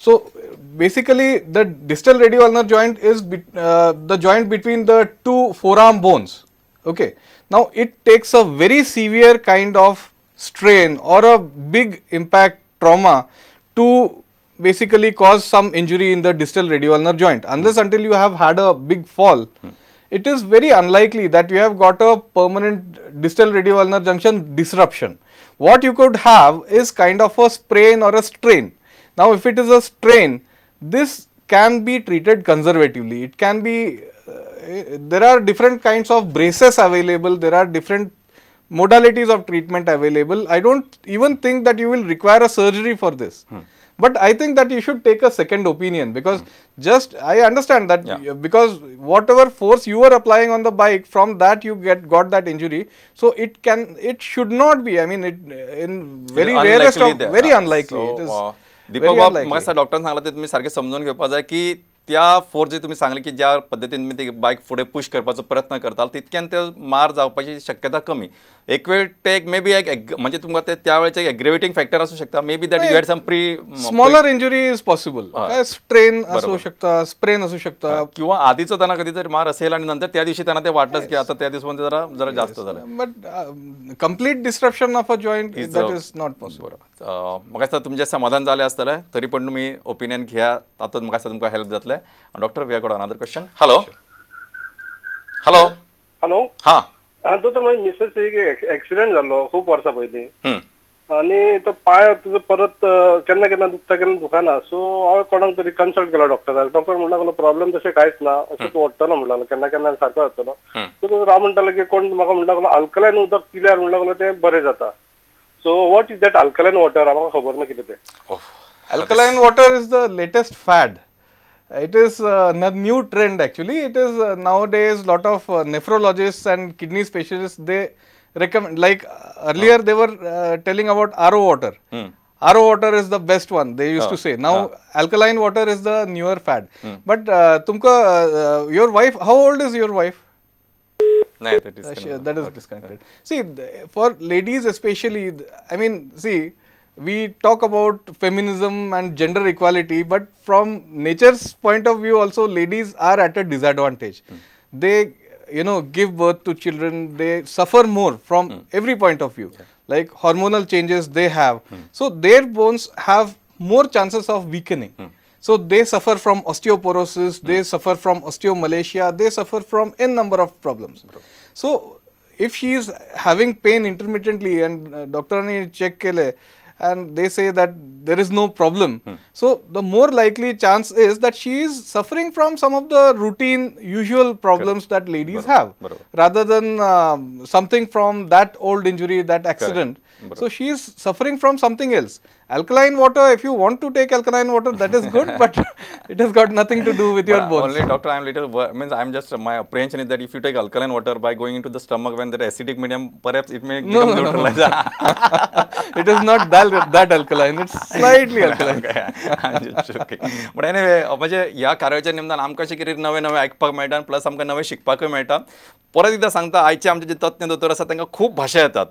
So basically the distal radioulnar joint is the joint between the two forearm bones. Okay, now it takes a very severe kind of strain or a big impact trauma to basically cause some injury in the distal radioulnar joint. Unless until you have had a big fall, it is very unlikely that you have got a permanent distal radioulnar junction disruption. What you could have is kind of a sprain or a strain. Now if it is a strain, this can be treated conservatively. It can be there are different kinds of braces available, there are different modalities of treatment available. I don't even think that you will require a surgery for this. But I think that you should take a second opinion, because just I understand that because whatever force you were applying on the bike, from that you got that injury. So it should not be. I mean, it in very rarest of very unlikely. It is दीपक बाब, मग डॉक्टरांनी सांगला ते तुम्ही सारखे समजून घेवपाक जाय की त्या फोर्स जे तुम्ही सांगले की ज्या पद्धतीने तुम्ही ती बाईक फुडें पुश करपाचो प्रयत्न करताल तितक्यान ते मार जावपाची शक्यता कमी. एक वेळ ते एक मे बी एक म्हणजे तुमकां ते त्या वेळेचे एग्रेवेटिंग फॅक्टर असू शकता. May be that you had some smaller injury is possible. Strain असू शकता, स्प्रेन असू शकता, किंवा आधीच त्यांना कधीतरी मार असेल आणि नंतर त्या दिवशी त्यांना ते वाटलंच की आता त्या दिवसामध्ये जरा जास्त झालं. But complete disruption of a joint that is not possible. म्हाका दिसता तुमचें समाधान जालें आसतलें, तरी पण तुम्ही ओपिनियन घ्या, तातूंत म्हाका दिसता तुमकां हेल्प जातलें. Doctor V got another question. Hello hello hello. हां तो माझी मिसेस एक ऍक्सिडेंट जालो खूप वर्सां पयलीं, आणि तो पाय तुजो परत केन्ना केन्ना दुखता केन्ना दुखाना. सो हांवें कोणाक तरी कन्सल्ट केलो डॉक्टराक. डॉक्टर म्हणला प्रॉब्लेम तशें कांयच ना, अशें तूं ओडटलो म्हणलो, केन्ना केन्ना सारको जातलो. सो हांव म्हणटालो की कोण म्हाका म्हणटा अल्कलायन उदक पिल्यार म्हणल्यार तें बरें जाता. So what is that alkaline water? म्हाका खबर ना कितें तें. Alkaline water is the latest fad. It is a new trend actually. It is nowadays lot of nephrologists and kidney specialists, they recommend, like earlier they were telling about RO water. RO water is the best one, they used to say. Now alkaline water is the newer fad. But tumko your wife, how old is your wife? That is disconnected. See, for ladies especially, I mean, see, we talk about feminism and gender equality, but from nature's point of view also ladies are at a disadvantage. They give birth to children, they suffer more from every point of view, like hormonal changes they have. So their bones have more chances of weakening. So they suffer from osteoporosis, they suffer from osteomalacia, they suffer from n number of problems. So if she is having pain intermittently and doctor ne check kele and they say that there is no problem, so the more likely chance is that she is suffering from some of the routine usual problems that ladies have, rather than something from that old injury, that accident. So she is suffering from something else. Alkaline water, if you want to take alkaline water, that is good, but it has got nothing to do with your bones. Only doctor, I'm just, my apprehension is that if you take alkaline water by going into the stomach when there is acidic medium, perhaps it may become neutralized. It is not that alkaline, it's slightly alkaline. I'm just joking. But anyway, म्हणजे ह्या कार्याच्या निमतान आमकां अशें कितें नवें नवें आयकपाक मेळटा, प्लस आमकां नवें शिकपाकूय मेळटा. परत एकदां सांगता, आयचे आमचे जे तज्ञ दोतोर आसात तांकां खूब भाशा येतात.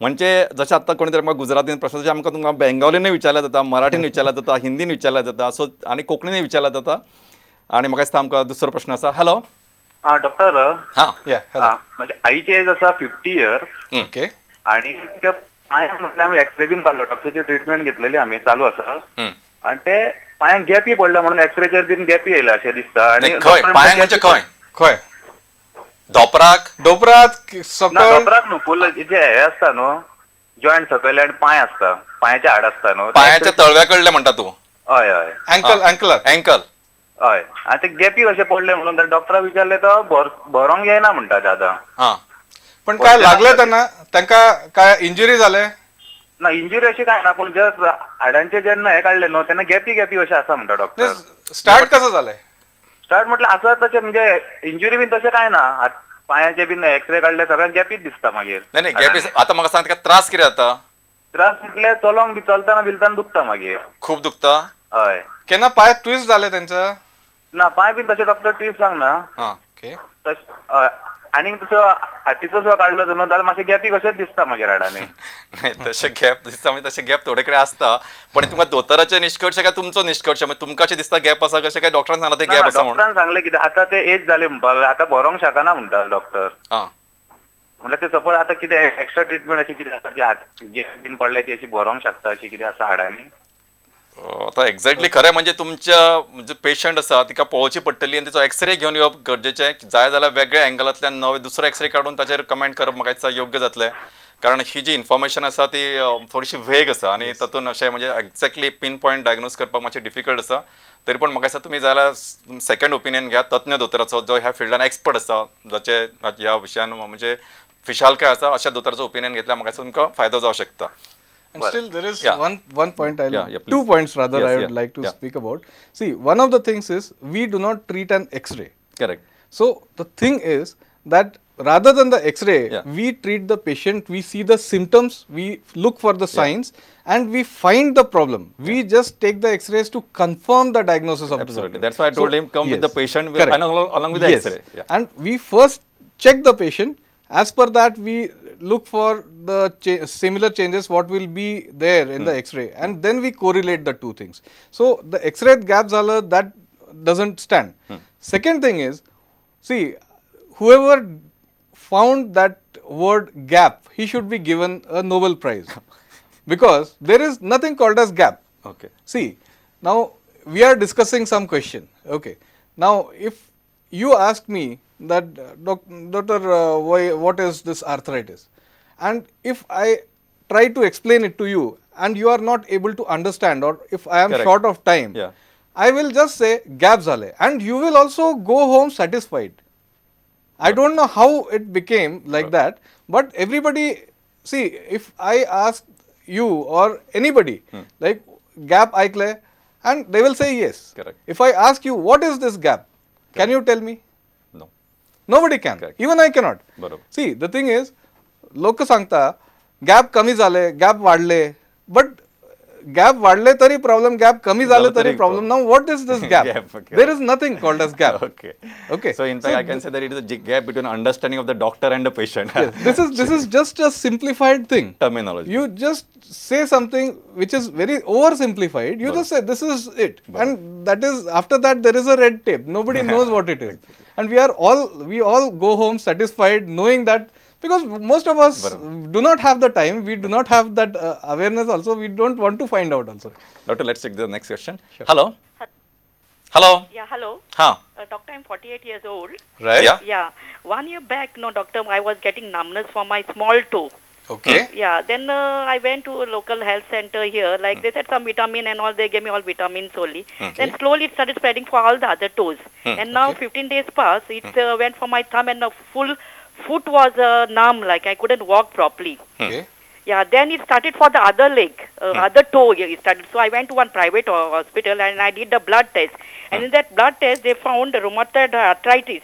म्हणजे जशें आत्तां कोणी तरी म्हाका गुजरातीन प्रश्न जशें आमकां तुमकां बेंगॉलीन विचारल्या जाता, मराठीन विचारल्या जाता, हिंदीन विचारल्या जाता, सो आनी कोंकणीन विचारल्या जाता. आनी म्हाका दिसता आमकां दुसरो प्रश्न आसा. हॅलो. डॉक्टर. म्हणजे आईची एज आसा 50 इयर्स. ओके. आणि पांयां म्हटल्यार आमी एक्सरे बीन काडलो, डॉक्टरची ट्रिटमेंट घेतलेली आमी, चालू आसा. आणि ते पांयांक गॅपी पडला म्हणून एक्सरेचेर बीन गॅपी येयला अशें दिसता. आणि पांयांक म्हणजे खंय दोपराक दोपराक न्हू, फुल जे हे आसता न्हू जॉयंट सकयल आनी पांय आसता, पांयाचे हाड आसता न्हू, पांयाच्या तळव्या कडले म्हणटा तूं. हय हय. अँकल. हय. आनी ते गॅपी कशें पडले म्हणून डॉक्टराक विचारले तो भरोंक येना म्हणटा दादा. पण काय लागले तांकां काय इंजुरी जाले? ना, इंजुरी अशी काय ना, पूण जस्ट हाडांचे जेन्ना हे काडले न्हू तेन्ना गॅपी अशें आसा म्हणटा डॉक्टर. स्टार्ट कसं जालें? स्टार्ट म्हटल्यार आसा तशें, म्हणजे इंजुरी बीन तशें काय ना, पांयाचे बीन एक्सरे काडले सगळ्यांक गॅपीच दिसता मागीर. नाही गॅपी. आता म्हाका सांग, त्रास कितें जाता? त्रास म्हटल्यार चलताना बिलताना दुखता मागीर. खूब दुखता? हय. केन्ना पांय ट्विस्ट जाले तेंचा? ना, पांय बीन तशें डॉक्टर ट्विस्ट सांगना. ओके. आनीक तसो हातीचो जो काडलो न्हू जाल्यार मातशें गॅपी कशेंच दिसता म्हाज्या हाडांनी. नाही तसे गॅप दिसता म्हणजे तसे गॅप थोडे कडेन आसता पण तुमकां दोतोराचे निश्कर्श काय तुमचो निश्कर्श म्हणजे तुमकां अशें दिसता गॅप आसा कशें काय डॉक्टरान सांगला ते गॅप आसा म्हणून. डॉक्टरान सांगलें कितें आतां ते एज जाले म्हणपाक लागले, आतां बरोंक शकना म्हणटा डॉक्टर. आं म्हणल्यार ते सपोज आतां कितें एक्स्ट्रा ट्रिटमेंट अशी कितें आसा की हात गॅप बीन पडले ती अशी बरोंक शकता अशी कितें आसा हाडांनी. आता एक्झॅक्टली खरें म्हणजे तुमच्या म्हणजे पेशंट आसा तिका पळोवची पडटली आनी तिचो एक्सरे घेवन येवप गरजेचें. जाय जाल्यार वेगळ्या एंगलांतल्यान नवे दुसरो एक्सरे काडून ताचेर कमेंट करप म्हाका दिसता योग्य जातलें. कारण ही जी इन्फॉर्मेशन आसा ती थोडीशी वेग आसा आनी तातूंत अशें म्हणजे एक्झॅक्टली पिन पॉयंट डायग्नोज करपाक मातशें डिफिकल्ट आसा. तरी पण म्हाका दिसता तुमी जाल्यार सेकंड ओपिनियन घ्या तज्ञ दोतोराचो जो ह्या फिल्डान एक्सपर्ट आसा, जाचे ह्या विशयान म्हणजे फिशालकाय आसा अशा दोतोराचो ओपिनियन घेतल्यार म्हाका दिसता तुमकां फायदो जावंक शकता. And still there is Yeah. one point Yeah, please. 2 points rather Yes, I would yeah, like to yeah. speak about. See, one of the things is we do not treat an X-ray. Correct. So the thing is that rather than the X-ray, Yeah. we treat the patient, we see the symptoms, we look for the signs, and we find the problem. We just take the X-rays to confirm the diagnosis of the Absolutely. doctor. That's why I told him come with the patient correct. and along with the Yes. X-ray. Yeah. And we first check the patient. As per that, we look for the similar changes what will be there in the X-ray, and then we correlate the two things. So the X-ray gap zala that doesn't stand. Second thing is, see, whoever found that word gap, he should be given a Nobel Prize because there is nothing called as gap. Okay. See, now we are discussing some question. Okay. Now, if you ask me that, doctor, what is this arthritis? And if I try to explain it to you and you are not able to understand, or if I am Correct. short of time, Yeah. I will just say gap zale and you will also go home satisfied. I don't know how it became like that, but everybody, see, if I ask you or anybody like gap aikle, and they will say yes. Correct. If I ask you what is this gap, can you tell me? No. Nobody can. Correct. Even I cannot. बरोबर. See, the thing is, लोक सांगता gap कमी झाले, gap वाढले, but gap वाढले तरी problem, gap कमी झाले झालं तरी तरी problem. Now what is this gap? Gap, okay. There is nothing called as gap. Okay. Okay. So in fact, I can say that it is a gap between understanding of the doctor and the patient. Yes, this is just a simplified thing. Terminology. You just say something which is very oversimplified. You just say this is it, and that is, after that there is a red tape. Nobody knows what it is, and we all go home satisfied knowing that, because most of us do not have the time. We do not have that awareness. Also, we don't want to find out. Also, Doctor, let's take the next question. Hello. Hello. Yeah, hello. Huh. Doctor, I'm 48 years old. right? Yeah. Yeah. 1 year back, no, doctor, I was getting numbness for my small toe. Okay. Yeah, then I went to a local health center here. Like they said some vitamin and all, they gave me all vitamins only. Then slowly it started spreading for all the other toes. And now 15 days passed, it went for my thumb and the full foot was numb, like I couldn't walk properly. Okay. Yeah, then it started for the other leg, other toe it started. So I went to one private hospital and I did the blood test. And in that blood test, they found rheumatoid arthritis.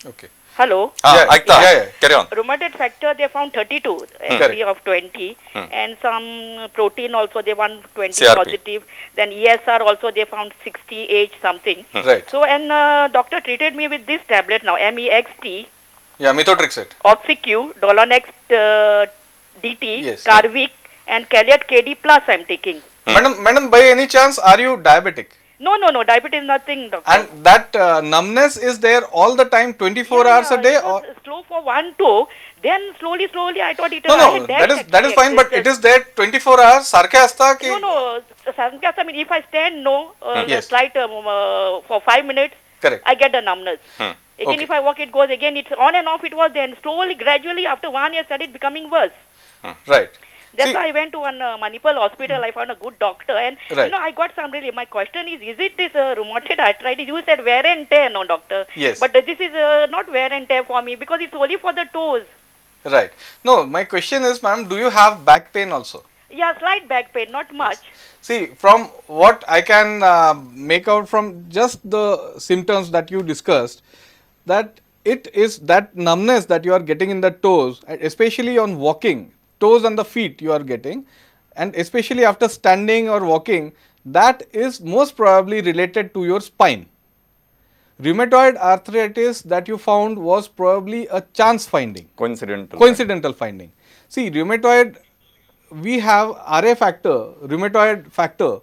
Okay. Hello? Yeah, ऐकता. yeah. Carry on. Rheumatoid factor, they found 32, SB of 20. And some protein also, they found 20 CRP. positive. Then ESR also, they found 68 something. Right. So, and doctor treated me with this tablet now, MEXT, Yeah, methotrexate. Oxyq, Dolonex DT, Yes. Carvic, and Caliat KD plus I'm taking. Madam, by any chance, are you diabetic? No, diabetes nothing, doctor. And that numbness is there all the time, 24 hours a day, it or was slow for one toe, then slowly I thought it no, I had that is actually fine, but it existed. is there 24 hours. सारखे असता की No, I mean, if I stand, the Yes. slight for 5 minutes, Correct. I get the numbness. Again, Okay. if I walk, it goes again. It's on and off. It was then slowly, gradually, after 1 year, started becoming worse. Right. That's See, why I went to one Manipal hospital. I found a good doctor, and Right. I got some really. My question is it this rheumatoid arthritis? You said wear and tear, no, doctor. Yes. But this is not wear and tear for me because it's only for the toes. right. No, my question is, ma'am, do you have back pain also? Yeah, slight back pain, not much. See, from what I can make out from just the symptoms that you discussed, that it is that numbness that you are getting in the toes, especially on walking, toes and the feet you are getting, and especially after standing or walking, that is most probably related to your spine. rheumatoid arthritis that you found was probably a chance finding, Coincidental. coincidental finding. See, rheumatoid, we have RA factor, rheumatoid factor.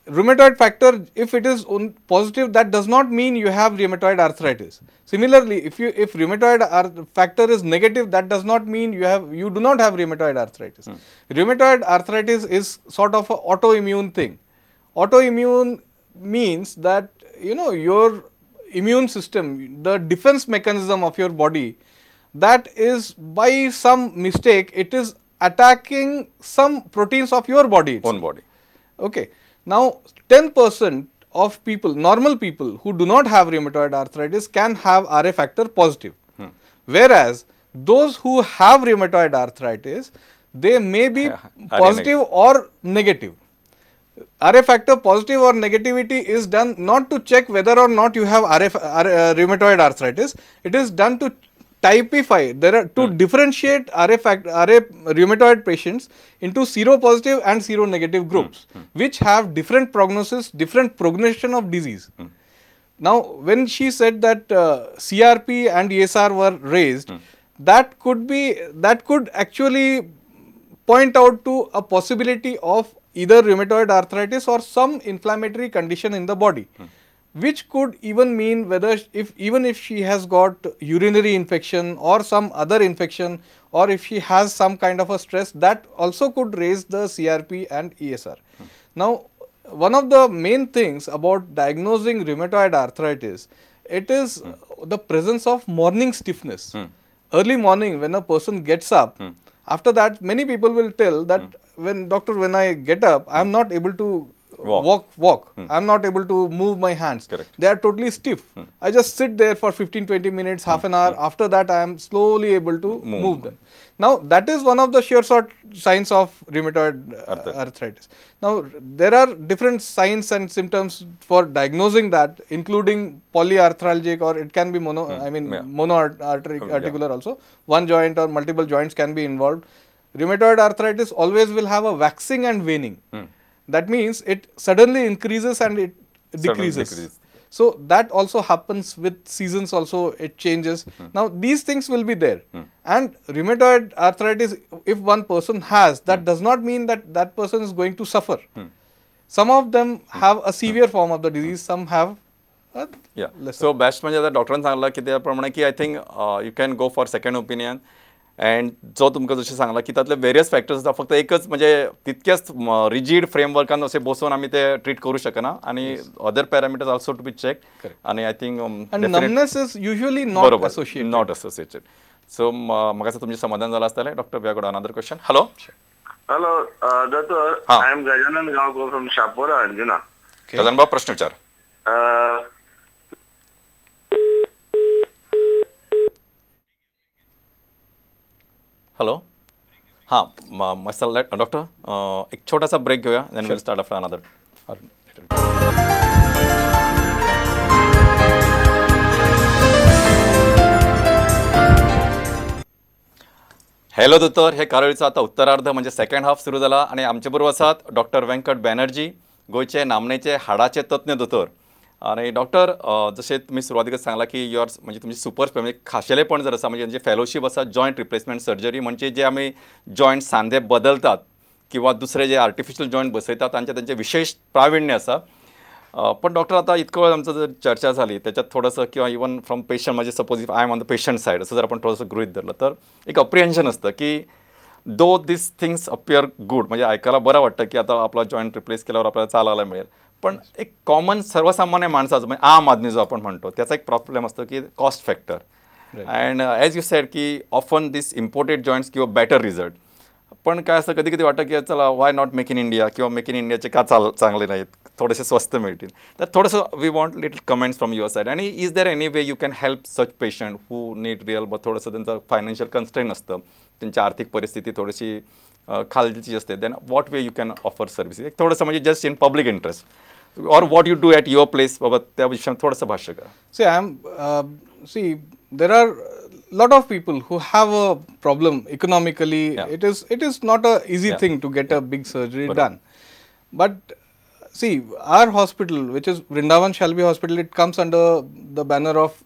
Rheumatoid factor, if it is positive, that does not mean you have rheumatoid arthritis. Similarly, if rheumatoid factor is negative, that does not mean you do not have rheumatoid arthritis. Rheumatoid arthritis is sort of an autoimmune thing. Autoimmune means that your immune system, the defense mechanism of your body, that is by some mistake it is attacking some proteins of your body itself. Own body. Okay. Now, 10% of people, normal people who do not have rheumatoid arthritis can have RA factor positive. Whereas, those who have rheumatoid arthritis, they may be positive or negative. RA factor positive or negativity is done not to check whether or not you have rheumatoid arthritis. It is done to typify, to differentiate RA rheumatoid patients into seropositive and seronegative groups, which have different prognosis, different progression of disease. Now, when she said that CRP and ESR were raised, that could actually point out to a possibility of either rheumatoid arthritis or some inflammatory condition in the body, which could even mean whether even if she has got urinary infection or some other infection, or if she has some kind of a stress, that also could raise the CRP and ESR. Now, one of the main things about diagnosing rheumatoid arthritis, it is the presence of morning stiffness. Early morning, when a person gets up, after that many people will tell that when I get up, I am not able to walk. I am not able to move my hands. Correct. They are totally stiff. I just sit there for 15-20 minutes, half an hour. After that, I am slowly able to move them. Now, that is one of the sure signs of rheumatoid arthritis. Now, there are different signs and symptoms for diagnosing that, including polyarthralgic, or it can be monoarticular also. One joint or multiple joints can be involved. Rheumatoid arthritis always will have a waxing and waning. That means it suddenly increases and it decreases. So, that also happens with seasons also, it changes. Now, these things will be there. And rheumatoid arthritis, if one person has, that does not mean that that person is going to suffer. Some of them have a severe form of the disease, some have lesser. So, best म्हणजे आता डॉक्टरांनी सांगला की त्याप्रमाणे की I think you can go for second opinion. And जो तुमकां जशें सांगला की तातले वेरियस फॅक्टर्स आसा, फक्त एकच म्हणजे तितकेच रिजीड फ्रेमवर्कान अशें बसून आमी ते ट्रीट करूं शकना, आणि other parameters also to be check. आणि I think numbness is usually not associated. Not associated. So म्हाका दिसता तुमचें समाधान जालां आसतलें. Doctor we have got another question. Hello. Hello दोतोर, I am Gajanan Gaonkar from Chapora, Anjuna. Gajanan Bab, प्रश्न विचार. हॅलो. हां, मस्त डॉक्टर, एक छोटासा ब्रेक घेऊया, then will start after another. Hello दोतोर, हे कार्यावळीचो आता उत्तरार्ध म्हणजे सेकंड हाफ सुरू झाला, आणि आमचे बरोबर आसात डॉक्टर वेंकट बॅनर्जी, गोयचे नामनेचे हाडाचे तज्ञ दोतोर. आणि डॉक्टर, जसे तुम्ही सुरुवातीकच सांगला की म्हणजे तुमची सुपर म्हणजे खाशेलेपण जर आसा, म्हणजे फेलोशीप आसा जॉयंट रिप्लेसमेंट सर्जरी, म्हणजे जे आम्ही जॉयंट सांधे बदलतात किंवा दुसरे जे आर्टिफिशियल जॉयंट बसयतात त्यांचे विशेष प्रावीण्य आसा. पण डॉक्टर, आता इतकं वेळ आमचं जर चर्चा झाली त्याच्यात थोडंसं, किंवा इवन फ्रॉम पेशंट, म्हणजे suppose if I am on the patient side, असं जर आपण थोडंसं गृहीत धरलं तर एक अप्रिहेन्शन असतं की दो दिस थिंग्स अपियर गुड, म्हणजे ऐकायला बरं वाटतं की आता आपला जॉईंट रिप्लेस केल्यावर आपल्याला चालायला मिळेल. पण एक कॉमन सर्वसामान्य माणसाचं, म्हणजे आम आदमी जो आपण म्हणतो, त्याचा एक प्रॉब्लेम असतो की cost factor. And as you said की ऑफन दिस इम्पोर्टेड जॉईंट्स किंवा बेटर रिझल्ट. पण काय असतं, कधी कधी वाटतं की चला why not make in India, किंवा मेक इन इंडियाचे का चांगले नाहीत, थोडेसे स्वस्त मिळतील. तर थोडंसं we want little comments from your side. आणि is there any way you can help such patient who need real, but थोडंसं त्यांचं फायनान्शियल कन्स्ट्रेन असतं, त्यांची आर्थिक परिस्थिती थोडीशी खालची असते, then what way you can offer services, एक थोडंसं म्हणजे just in public interest, or what you do at your place, बाबा त्या विषयात थोडंसं भाष्य करा. There are lot of people who have a problem economically. It is not a easy thing to get a big surgery done. But see, our hospital, which is Vrindavan Shalby Hospital, it comes under the banner of